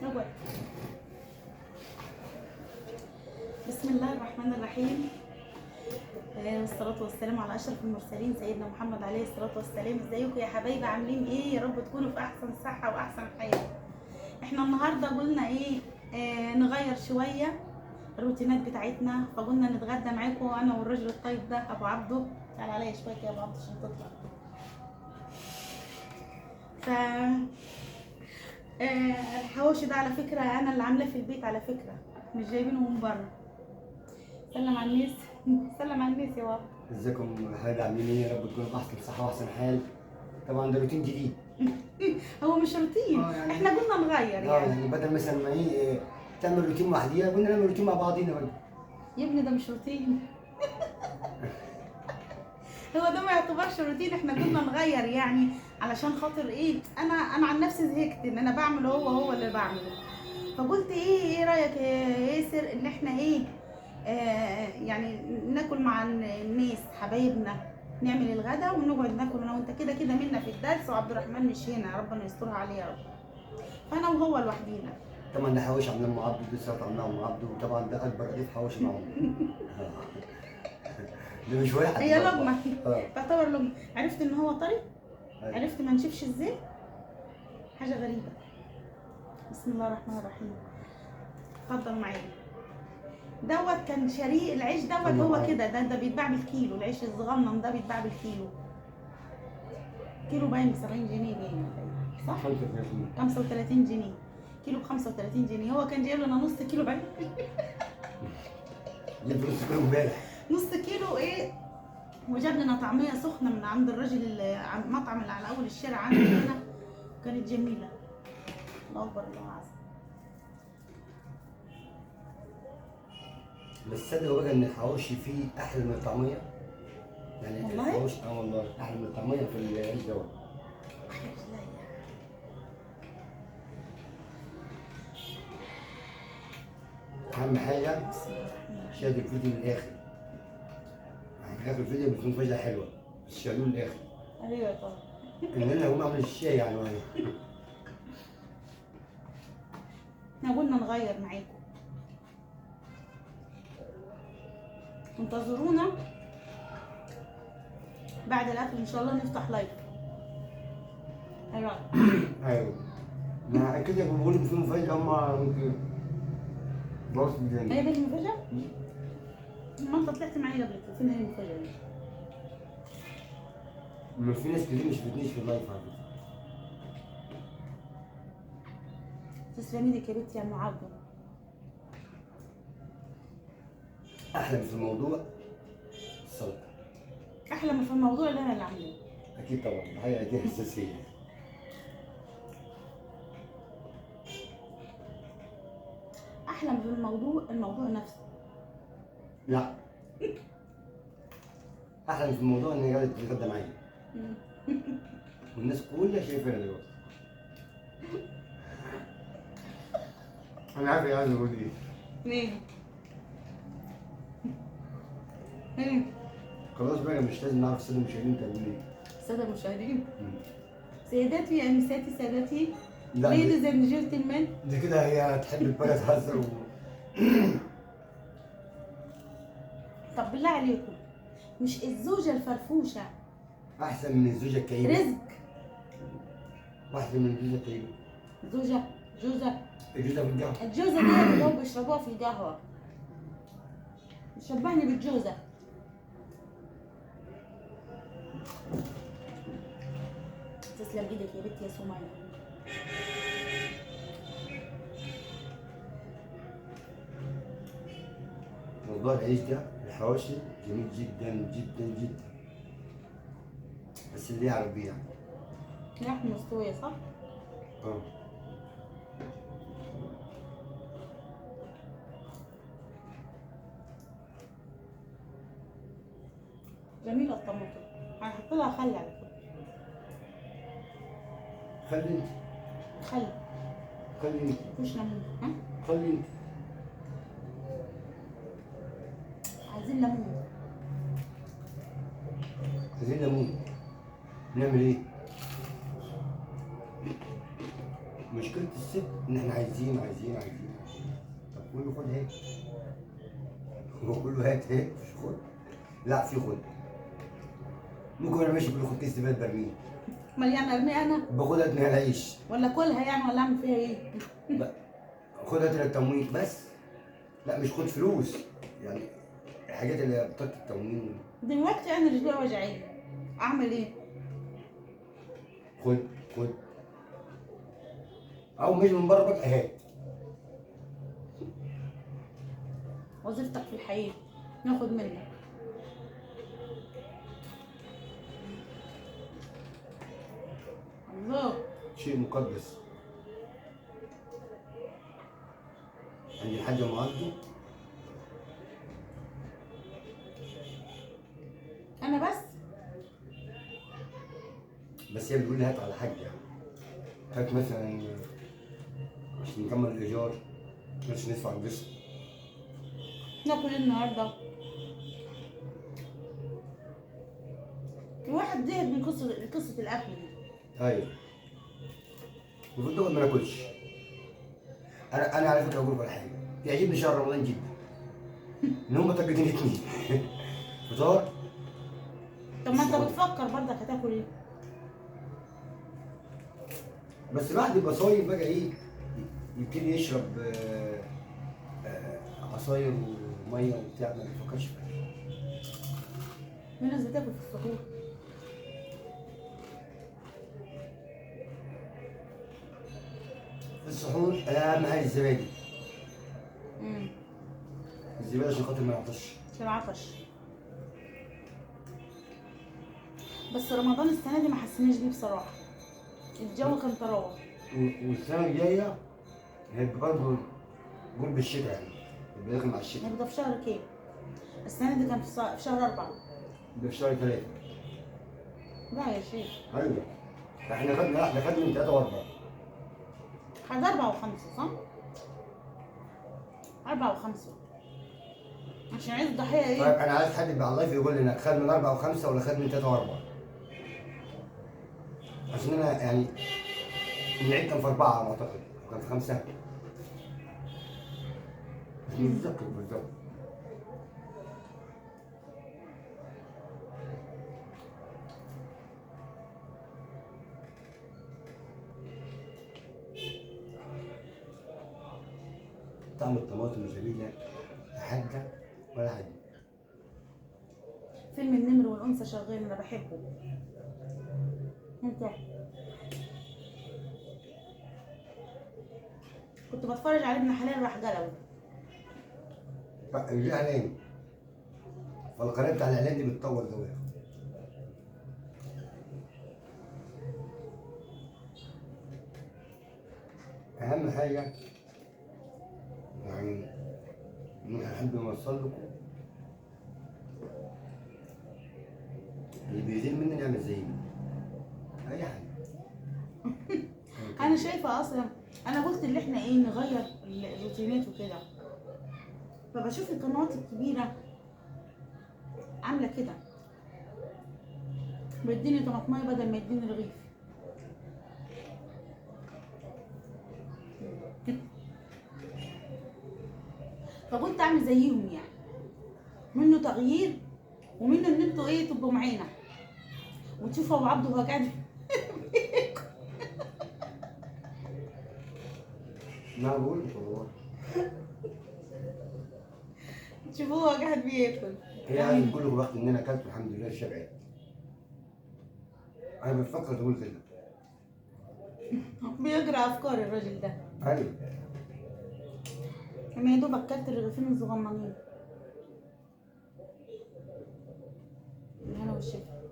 نقعد. بسم الله الرحمن الرحيم. والصلاة والسلام على أشرف المرسلين سيدنا محمد عليه الصلاة والسلام. ازيكم يا حبايبي، عاملين ايه؟ يا رب تكونوا في أحسن صحة وأحسن حال. احنا النهاردة قلنا ايه؟ نغير شوية الروتينات بتاعتنا، فقلنا نتغدى معاكم أنا والراجل الطيب ده أبو عبده. تعال عليا شوية يا أبو عبده عشان تطلع. ف الحواوشي ده على فكرة أنا اللي عاملاه في البيت، على فكرة مش جايبينه من بره. سلم على الناس. سلم على الناس يا بابا. ازيكم يا حبايبي، عاملين ايه؟ يا رب تكونوا في احسن صحه واحسن حال. طبعا ده روتين جديد. هو مش روتين، يعني احنا قلنا نغير يعني بدل مثلا ما ايه تعمل روتين لوحديها، قلنا نعمل روتين مع بعضينا برضه. يا ابني ده مش روتين. هو ده ما يعتبرش روتين، احنا قلنا نغير يعني علشان خاطر ايه، انا عن نفسي زهقت ان انا بعمل هو اللي بعمله. فقلت ايه رايك يا ياسر ان احنا ايه، يعني ناكل مع الناس حبايبنا، نعمل الغدا ونقعد ناكل انا وانت، كده كده منا في الدرس وعبد الرحمن مش هنا، ربنا يسترها عليه يا رب. فانا وهو لوحدينا. طبعا ده حواوشي عملناه مع عبده، دي سلطه عملناها مع عبده، وطبعا ده اكبر رغيف حواوشي مع عبده. ده مش واحد هي برضه. لقمه. تعتبر لقمه. عرفت ان هو طري، أيوة. عرفت ما نشفش ازاي. حاجه غريبه. بسم الله الرحمن الرحيم. اتفضل معايا. دوت كان شريك العيش دوت، هو كده ده بيتباع بالكيلو، العيش الصغنن ده بيتباع بالكيلو. كيلو باين ب 70 جنيه باين ولا ايه؟ صح؟ 35 جنيه. كيلو ب 35 جنيه، هو كان جايب لنا نص كيلو باين. جبت نص كيلو امبارح. نص كيلو ايه؟ وجاب لنا طعميه سخنه من عند الراجل المطعم اللي على اول الشارع عندنا هنا، كانت جميله. الله اكبر الله اعظم. بس صدقوا بقى ان الحواوشي فيه احلى من الطعميه. يعني والله؟ الحواوشي والله احلى من الطعميه في العيش دوت. اهم حاجه شاهد الفيديو للاخر. يعني اخر الفيديو بيكون فجأة حلوه، بس شالوه للاخر. ايوه طبعا. ان انا هقوم اعمل الشاي يعني. احنا قلنا نغير معاكم، انتظرونا بعد الاكل ان شاء الله نفتح لايف. ايوه. ايوه. ما كده بقول في مفاجأة، هم ممكن بوظ هي الدنيا. دي المفاجأة؟ ما انت طلعت معايا قبل كده، فين هي المفاجأة دي؟ ما في ناس كتير مش بتنيش في اللايف على فكرة. تسلمي لك يا بنتي يا ام عبده. احلى في الموضوع السلطة. احلى ما في الموضوع اللي انا اللي عاملاه. اكيد طبعا، الحقيقة دي حساسية. احلى ما في الموضوع نفسه. لا، احلى في الموضوع ان هي قاعدة تتغدى معايا والناس كلها شايفاها دلوقتي. انا عارف هي عايزة اقول ايه. ليه؟ ايه؟ خلاص بقى مش لازم نعرف السادة المشاهدين تعملوا ايه. السادة المشاهدين، سيداتي انساتي سادتي، لا ليديز اند جنتلمان. دي كده هي هتحب البلد تهزر طب بالله عليكم، مش الزوجة الفرفوشة احسن من الزوجة الكئيبة. رزق؟ واحسن من الزوجة الكئيبة. جوزة الجوزة في القهوة. الجوزة دي اللي هو بيشربوها في القهوة، شبهني بالجوزة. تسلم ايدك يا بنتي يا سمية. موضوع العيش ده الحواشي جميل جدا جدا جدا، بس اللي يعرف بيها. لحم مستوية صح؟ اه. جميلة الطماطم، هنحط لها خل على فكرة. خلي انت. خل. خلي انت. مفيش ليمون، ها؟ خلي انت. عايزين ليمون. عايزين ليمون. نعمل ايه؟ مشكلة الست إن إحنا عايزين عايزين عايزين. طب كله خد هات. هو كله هات هات مش خد. لا في خد. ممكن أنا ماشي بقول خد كيس زبالة برميه. مليان ارمي انا باخدها اتنين العيش. ولا كلها يعني ولا اعمل فيها ايه؟ خدها تلات تموين بس. لا مش خد فلوس. يعني الحاجات اللي بتاعت التموين. دلوقتي انا رجلي وجعاني، اعمل ايه؟ خد خد. أو مش من بره بقى هات. وظيفتك في الحياه ناخد منك. الله. شيء مقدس. عند الحاج ام عبده. انا بس هي بتقول لي هات على حاجه يعني. هات مثلا عشان نكمل الايجار، عشان ندفع القسط. ناكل إيه النهارده؟ الواحد زهق من قصة الأكل دي. ايوه. المفروض تقعد ما ناكلش. انا على فكره اقول لك على حاجه، يعجبني شهر رمضان جدا. ان هم طاقتين اتنين. فطار. طب ما أنت بتفكر برضك هتاكل إيه؟ بس الواحد يبقى صايم بقى ايه، يبتدي يشرب عصاير وميه وبتاع، ما بيفكرش في حاجه. في ناس بتاكل في السحور. في السحور اهم حاجه الزبادي. الزبادي عشان خاطر ما يعطش. عشان العطش. بس رمضان السنة دي ما حسيناش بيه بصراحة. الجو كان طراوة. والسنه الجايه هيبقى برضه قرب الشتاء يعني، يبقى داخل مع الشتاء. هيبقى في شهر كام؟ السنة دي كان في شهر 4. يبقى في شهر 3. لا يا شيخ. ايوه. احنا خدنا من 3 و4. خد 4 و5 صح؟ 4 و5 عشان عيد الضحية إيه؟ طيب انا عايز حد يبقى على اللايف يقول لنا خد من 4 و5 ولا خد من 3 و4. عشان انا يعني العيد كان في 4 على ما اعتقد، او كان في 5. مش متذكر بالظبط. طعم الطماطم الجميلة حاجة ولا حاجة. فيلم النمر والأنثى شغال، أنا بحبه. أنت كنت بتفرج على ابن حلال راح جلوي. ليه اعلان؟ فالقناة بتاع الاعلان دي بتطور جوي. اهم حاجة يعني نحب نوصل لكم اللي بيغير مننا يعمل زينا. اي حاجة. انا شايفه اصلا، انا قلت اللي احنا ايه نغير الروتينات وكده، فبشوف القنوات الكبيره عامله كده، بيديني طماطمايه بدل ما يديني رغيف. فقلت اعمل زيهم يعني، منه تغيير ومنه ان انتوا ايه تبقوا معانا وتشوفوا ابو عبده هو قاعد. لا بقول والله. تشوفوه هو قاعد بياكل. هي يعني كل وقت ان انا اكلت الحمد لله شبعت. انا بفكر تقول كده. بيقرا افكار الراجل ده. ايوه. انا يا دوب اكلت الرغيفين الصغننين. انا والشفا.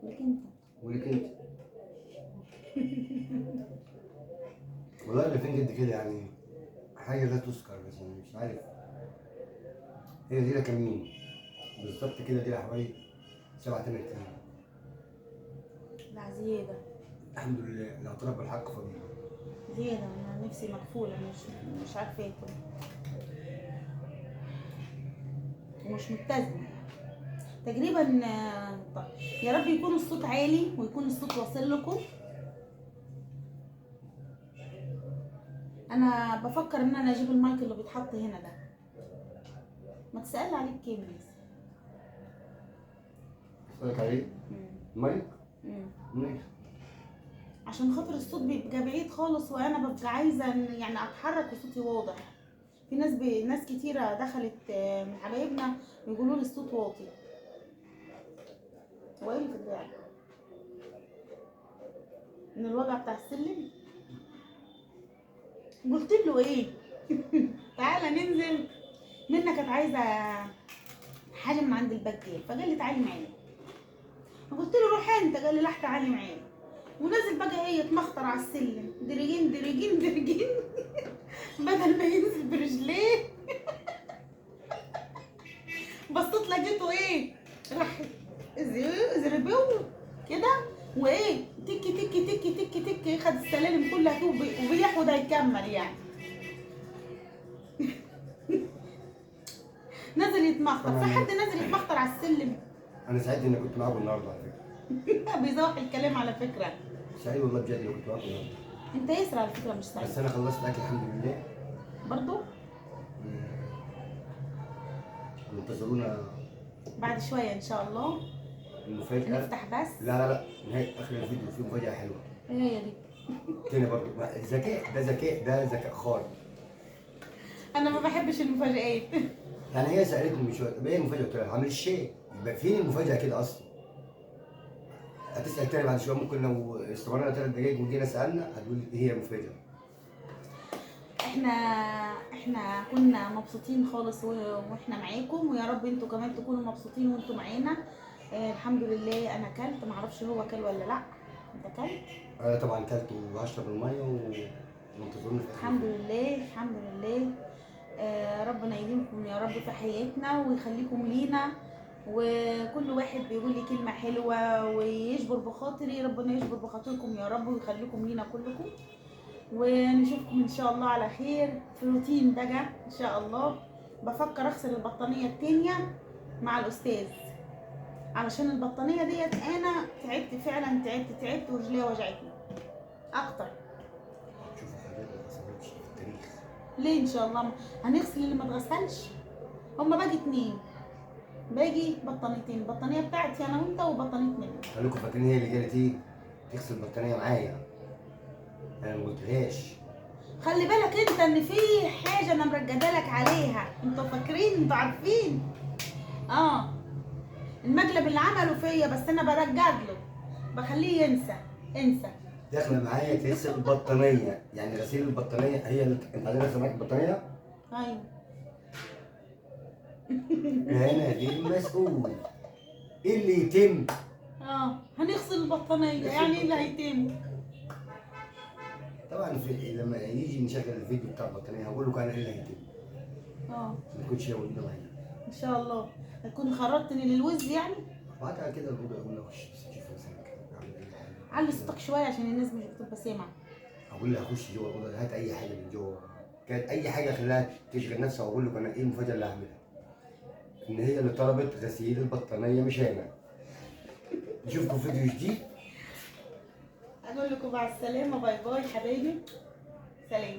لك انت. ولك انت. والله الرغيفين قد كده يعني حاجه لا تذكر، بس أنا مش عارف هي دي لها مين بالظبط كده. دي لها حوالي 7 8 ايام. لا زياده. الحمد لله الاعتراف بالحق فضيله. زياده، انا نفسي مقفوله، مش عارفه اكل ومش متزنه تقريبا. طيب. يا رب يكون الصوت عالي ويكون الصوت واصل لكم. انا بفكر ان انا اجيب المايك اللي بيتحط هنا ده. ما تسأل عليك كام ناس. اسالك عليه مايك. ماشي. عشان خاطر الصوت بيبقى بعيد خالص، وانا ببقى عايزه يعني اتحرك وصوتي واضح. في ناس كتيره دخلت من حبايبنا بيقولوا لي الصوت واطي. هو ايه اللي في الدراع؟ من الوجع بتاع السلم. قلت له ايه؟ تعالى ننزل. منى كانت عايزه حاجه من عند البجال، فقال لي تعالي معايا. فقلت له روح انت، قال لي لا تعالي معايا. ونزل بقى ايه يتمخطر على السلم درجين درجين درجين. بدل ما ينزل برجليه. بصيت لقيته ايه راح زربو كده، وايه تك تك تك تك تك خد السلالم كلها كده وبيحود هيكمل يعني. نزل يتمخطر، في حد نزل يتمخطر على السلم؟ انا سعيد اني كنت معاكم النهارده على فكره. بيزوح الكلام على فكره. سعيد والله بجد اني كنت معاكم النهارده. انت يسرى على فكره مش سعيد. بس انا خلصت الاكل الحمد لله. برضو انتظرونا بعد شويه ان شاء الله المفاجاه. نفتح بس. لا نهايه اخر الفيديو فيه مفاجاه حلوه. ايه هي دي؟ تاني برضه ذكاء خارق. انا ما بحبش المفاجآت. يعني هي سالتني من شويه طب ايه المفاجاه؟ قلت لها عامل الشيء يبقى فين المفاجاه كده اصلا؟ هتسال تاني بعد شويه، ممكن لو استمرنا 3 دقايق وجينا سالنا هتقول ايه هي المفاجاه. احنا كنا مبسوطين خالص واحنا معاكم، ويا رب انتوا كمان تكونوا مبسوطين وانتوا معانا. الحمد لله. انا كلت، معرفش هو كل ولا لا. انت كلت؟ طبعا كلت وهشرب الميه وانتظرونا في الحمد لله الحمد لله. ربنا يديمكم يا رب في حياتنا ويخليكم لينا، وكل واحد بيقول لي كلمه حلوه ويجبر بخاطري، ربنا يجبر بخاطركم يا رب ويخليكم لينا كلكم. ونشوفكم ان شاء الله على خير في روتين بقى ان شاء الله. بفكر اغسل البطانيه التانية مع الاستاذ، علشان البطانيه ديت انا تعبت فعلا، تعبت ورجليا وجعتني اكتر. شوفوا حاجات ما حصلتش في التاريخ. ليه ان شاء الله هنغسل اللي ما اتغسلش؟ هما باقي 2، باقي بطانيتين، البطانيه بتاعتي انا وانت وبطانيه منى. خليكم فاكرين هي اللي قالت ايه؟ تغسل البطانيه معايا. انا ما قلتلهاش. خلي بالك انت ان في حاجه انا مرجدالك عليها، انتوا فاكرين، انتوا عارفين. المقلب اللي عمله فيا، بس انا برجد له بخليه انسى. داخله معايا تغسل البطانيه، يعني غسيل البطانيه هي اللي انت عايزين نغسل معاك البطانيه؟ ايوه. انا دي المسؤول. ايه اللي يتم؟ هنغسل البطانيه، يعني ايه اللي هيتم؟ طبعا لما يجي نشغل الفيديو بتاع البطانيه هقول لكم انا ايه اللي هيتم. ما تكونش هي موجوده معايا. ان شاء الله. هتكون خرجتني للوز يعني. بعدها كده الاوضه اقول لها خش بس تشوف مثلا علي صوتك شويه عشان الناس مش بتبقى سامعه. اقول لها خش جوه الاوضه هات اي حاجه من جوه، كانت اي حاجه خلاها تشغل نفسها، واقول لكم انا ايه المفاجاه اللي هعملها. ان هي اللي طلبت غسيل البطانيه مش انا. نشوفكم فيديو جديد. اقول لكم مع السلامه، باي باي حبايبي، سلام.